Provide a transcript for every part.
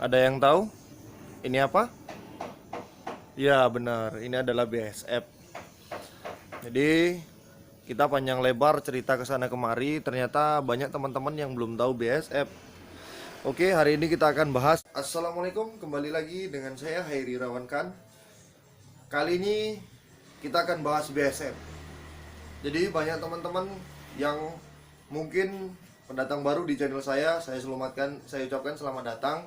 Ada yang tahu? Ini apa? Ya benar, ini adalah BSF. Jadi kita panjang lebar cerita ke sana kemari, ternyata banyak teman-teman yang belum tahu BSF. Oke, hari ini kita akan bahas. Assalamualaikum, kembali lagi dengan saya Hairi Rawankan. Kali ini kita akan bahas BSF. Jadi banyak teman-teman yang mungkin pendatang baru di channel saya selamatkan, saya ucapkan selamat datang.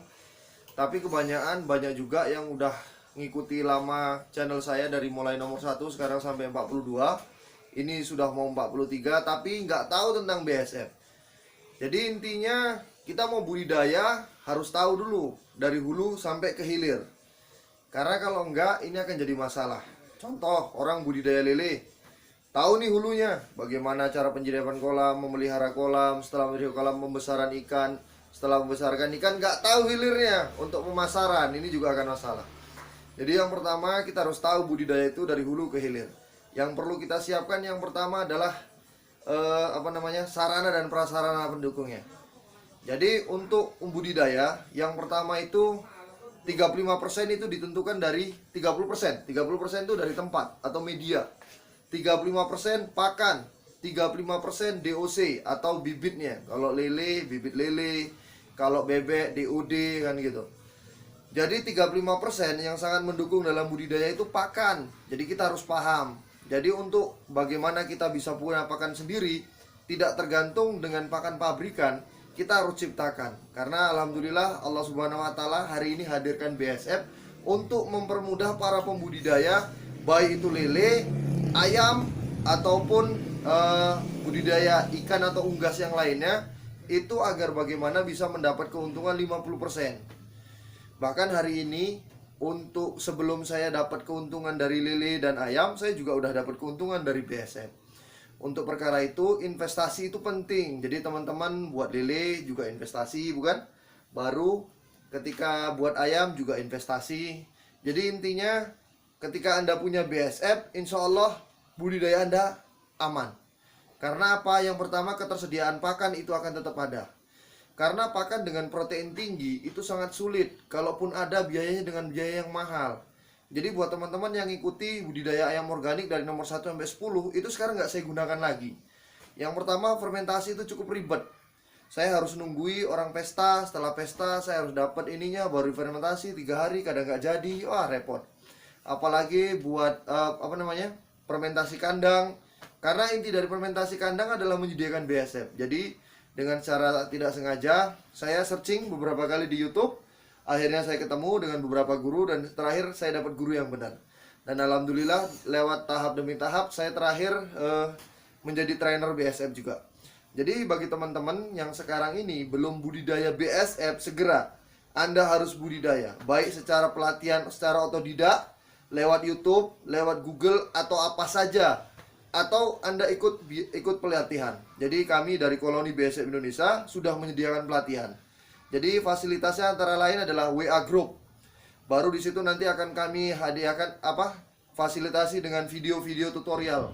Tapi kebanyakan banyak juga yang udah ngikuti lama channel saya dari mulai nomor 1 sekarang sampai 42. Ini sudah mau 43 tapi nggak tahu tentang BSF. Jadi intinya kita mau budidaya harus tahu dulu dari hulu sampai ke hilir. Karena kalau enggak ini akan jadi masalah. Contoh orang budidaya lele, tahu nih hulunya, bagaimana cara penjediaan kolam, memelihara kolam, setelah memelihara kolam pembesaran ikan, setelah membesarkan ikan, nggak tahu hilirnya untuk pemasaran, ini juga akan masalah. Jadi yang pertama kita harus tahu budidaya itu dari hulu ke hilir. Yang perlu kita siapkan yang pertama adalah sarana dan prasarana pendukungnya. Jadi untuk budidaya yang pertama itu 35% itu ditentukan dari 30%. 30% itu dari tempat atau media. 35% pakan, 35% DOC atau bibitnya. Kalau lele, bibit lele, kalau bebek DOD kan gitu. Jadi 35% yang sangat mendukung dalam budidaya itu pakan. Jadi kita harus paham. Jadi untuk bagaimana kita bisa punya pakan sendiri, tidak tergantung dengan pakan pabrikan, kita harus ciptakan. Karena alhamdulillah Allah Subhanahu wa taala hari ini hadirkan BSF untuk mempermudah para pembudidaya, baik itu lele, ayam ataupun budidaya ikan atau unggas yang lainnya, itu agar bagaimana bisa mendapat keuntungan 50%. Bahkan hari ini untuk sebelum saya dapat keuntungan dari lele dan ayam, saya juga udah dapat keuntungan dari BSF. Untuk perkara itu investasi itu penting. Jadi teman-teman buat lele juga investasi, bukan? Baru ketika buat ayam juga investasi. Jadi intinya ketika Anda punya BSF, insya Allah budidaya Anda aman. Karena apa? Yang pertama ketersediaan pakan itu akan tetap ada. Karena pakan dengan protein tinggi itu sangat sulit. Kalaupun ada biayanya dengan biaya yang mahal. Jadi buat teman-teman yang ikuti budidaya ayam organik dari nomor 1 sampai 10, itu sekarang nggak saya gunakan lagi. Yang pertama fermentasi itu cukup ribet. Saya harus nunggui orang pesta, setelah pesta saya harus dapat ininya baru fermentasi 3 hari, kadang nggak jadi, wah repot. Apalagi buat fermentasi kandang. Karena inti dari fermentasi kandang adalah menyediakan BSF. Jadi dengan cara tidak sengaja saya searching beberapa kali di YouTube. Akhirnya saya ketemu dengan beberapa guru dan terakhir saya dapat guru yang benar. Dan alhamdulillah lewat tahap demi tahap saya terakhir menjadi trainer BSF juga. Jadi bagi teman-teman yang sekarang ini belum budidaya BSF, segera Anda harus budidaya. Baik secara pelatihan, secara otodidak, lewat YouTube, lewat Google atau apa saja. Atau Anda ikut pelatihan. Jadi kami dari Koloni BSF Indonesia sudah menyediakan pelatihan. Jadi fasilitasnya antara lain adalah WA Group. Baru di situ nanti akan kami hadiahkan fasilitasi dengan video-video tutorial.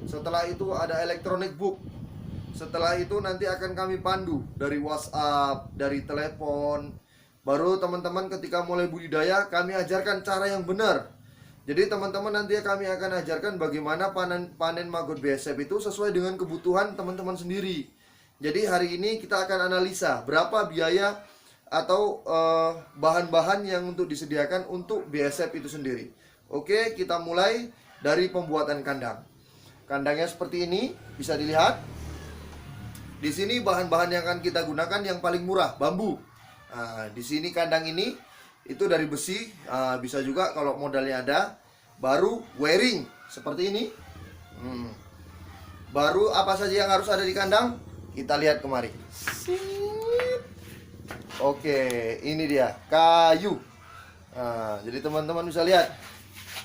Setelah itu ada electronic book. Setelah itu nanti akan kami pandu dari WhatsApp, dari telepon. Baru teman-teman ketika mulai budidaya kami ajarkan cara yang benar. Jadi teman-teman nanti kami akan ajarkan bagaimana panen maggot BSF itu sesuai dengan kebutuhan teman-teman sendiri. Jadi hari ini kita akan analisa berapa biaya atau bahan-bahan yang untuk disediakan untuk BSF itu sendiri. Oke, kita mulai dari pembuatan kandang. Kandangnya seperti ini, bisa dilihat. Di sini bahan-bahan yang akan kita gunakan yang paling murah, bambu. Nah, di sini kandang ini itu dari besi, bisa juga kalau modalnya ada. Baru wiring seperti ini. Baru apa saja yang harus ada di kandang? Kita lihat kemari. Oke, ini dia kayu. Nah, jadi teman-teman bisa lihat.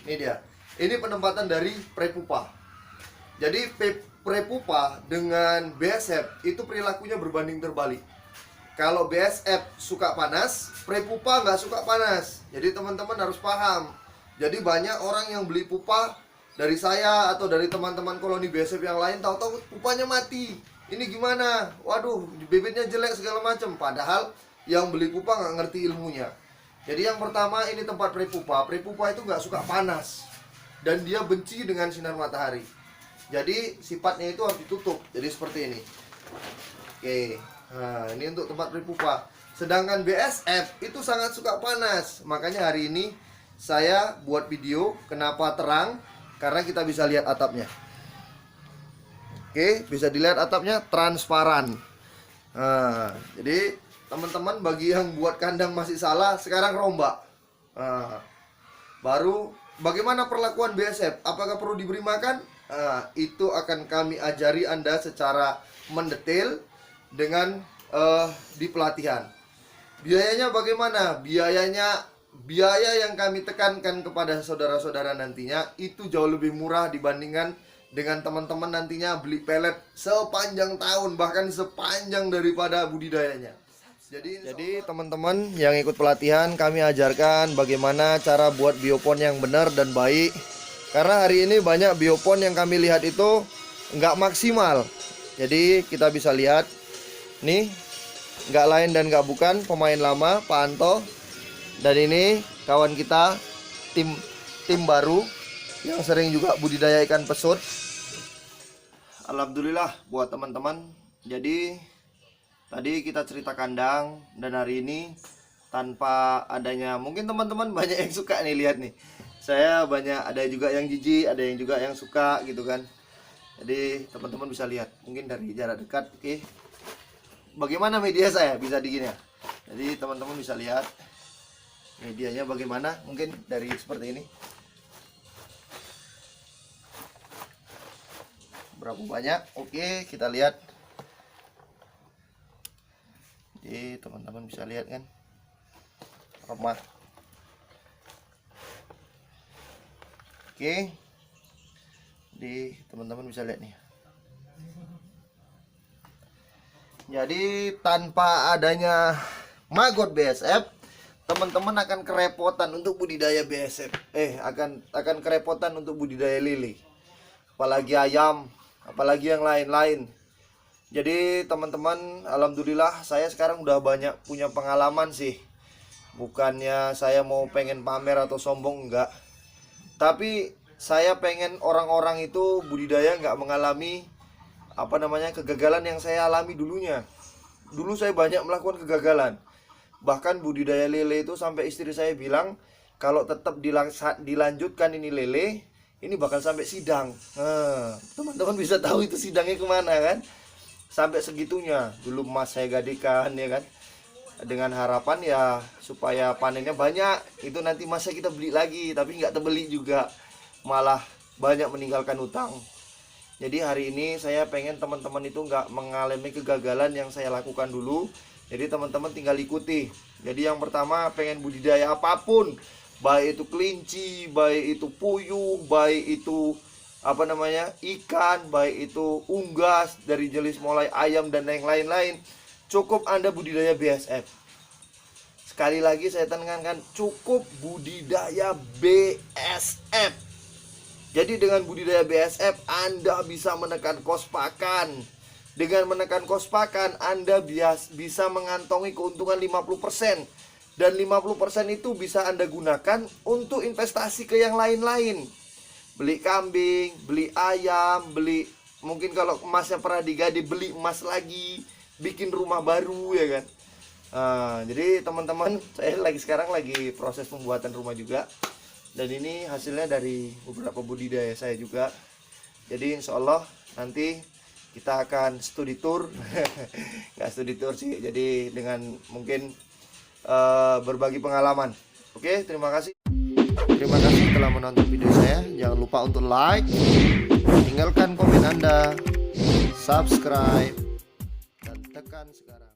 Ini dia. Ini penempatan dari prepupa. Jadi prepupa dengan BSF itu perilakunya berbanding terbalik. Kalau BSF suka panas, prepupa nggak suka panas. Jadi teman-teman harus paham. Jadi banyak orang yang beli pupa dari saya atau dari teman-teman koloni BSF yang lain, tahu-tahu pupanya mati. Ini gimana? Waduh, bibitnya jelek segala macam. Padahal yang beli pupa nggak ngerti ilmunya. Jadi yang pertama ini tempat prepupa. Prepupa itu nggak suka panas dan dia benci dengan sinar matahari. Jadi sifatnya itu harus ditutup. Jadi seperti ini. Oke, nah ini untuk tempat prepupa. Sedangkan BSF itu sangat suka panas. Makanya hari ini saya buat video kenapa terang, karena kita bisa lihat atapnya. Oke, bisa dilihat atapnya transparan. Nah, jadi teman-teman bagi yang buat kandang masih salah, sekarang rombak. Nah, baru bagaimana perlakuan BSF? Apakah perlu diberi makan? Nah, itu akan kami ajari Anda secara mendetail dengan di pelatihan. Biayanya bagaimana? Biaya yang kami tekankan kepada saudara-saudara nantinya itu jauh lebih murah dibandingkan dengan teman-teman nantinya beli pelet sepanjang tahun, bahkan sepanjang daripada budidayanya. Jadi teman-teman yang ikut pelatihan, kami ajarkan bagaimana cara buat biopon yang benar dan baik. Karena hari ini banyak biopon yang kami lihat itu nggak maksimal. Jadi kita bisa lihat nih, nggak lain dan nggak bukan pemain lama Pak Anto. Dan ini kawan kita tim baru yang sering juga budidaya ikan pesut. Alhamdulillah buat teman-teman. Jadi tadi kita cerita kandang, dan hari ini tanpa adanya, mungkin teman-teman banyak yang suka nih lihat nih. Saya banyak, ada juga yang jijik, ada yang juga yang suka gitu kan. Jadi teman-teman bisa lihat mungkin dari jarak dekat. Oke. Bagaimana media saya bisa digini ya. Jadi teman-teman bisa lihat medianya bagaimana, mungkin dari seperti ini. Berapa banyak? Oke, kita lihat. Jadi teman-teman bisa lihat kan, format. Oke, jadi teman-teman bisa lihat nih. Jadi tanpa adanya maggot BSF, teman-teman akan kerepotan untuk budidaya BSF. Akan kerepotan untuk budidaya lele, apalagi ayam, apalagi yang lain-lain. Jadi teman-teman, alhamdulillah saya sekarang udah banyak punya pengalaman sih. Bukannya saya mau pengen pamer atau sombong, enggak. Tapi saya pengen orang-orang itu budidaya nggak mengalami kegagalan yang saya alami dulunya. Dulu saya banyak melakukan kegagalan. Bahkan budidaya lele itu sampai istri saya bilang, kalau tetap dilanjutkan ini lele, ini bakal sampai sidang. Teman-teman bisa tahu itu sidangnya kemana kan? Sampai segitunya. Dulu emas saya gadikan ya kan, dengan harapan ya supaya panennya banyak. Itu nanti masa kita beli lagi, tapi nggak terbeli juga, malah banyak meninggalkan utang. Jadi hari ini saya pengen teman-teman itu nggak mengalami kegagalan yang saya lakukan dulu. Jadi teman-teman tinggal ikuti. Jadi yang pertama, pengen budidaya apapun, baik itu kelinci, baik itu puyuh, baik itu ikan, baik itu unggas, dari jenis mulai ayam dan yang lain-lain, cukup Anda budidaya BSF. Sekali lagi saya tekankan, cukup budidaya BSF. Jadi dengan budidaya BSF Anda bisa menekan kos pakan. Dengan menekan kos pakan Anda bisa mengantongi keuntungan 50%. Dan 50% itu bisa Anda gunakan untuk investasi ke yang lain-lain. Beli kambing, beli ayam, beli, mungkin kalau emasnya pernah digade, beli emas lagi, bikin rumah baru ya kan. Jadi teman-teman, saya sekarang lagi proses pembuatan rumah juga. Dan ini hasilnya dari beberapa budidaya saya juga. Jadi insya Allah nanti kita akan studi tour. Nggak studi tour sih, jadi dengan mungkin berbagi pengalaman. Oke, terima kasih. Terima kasih telah menonton video saya. Jangan lupa untuk like, tinggalkan komen Anda, subscribe, dan tekan sekarang.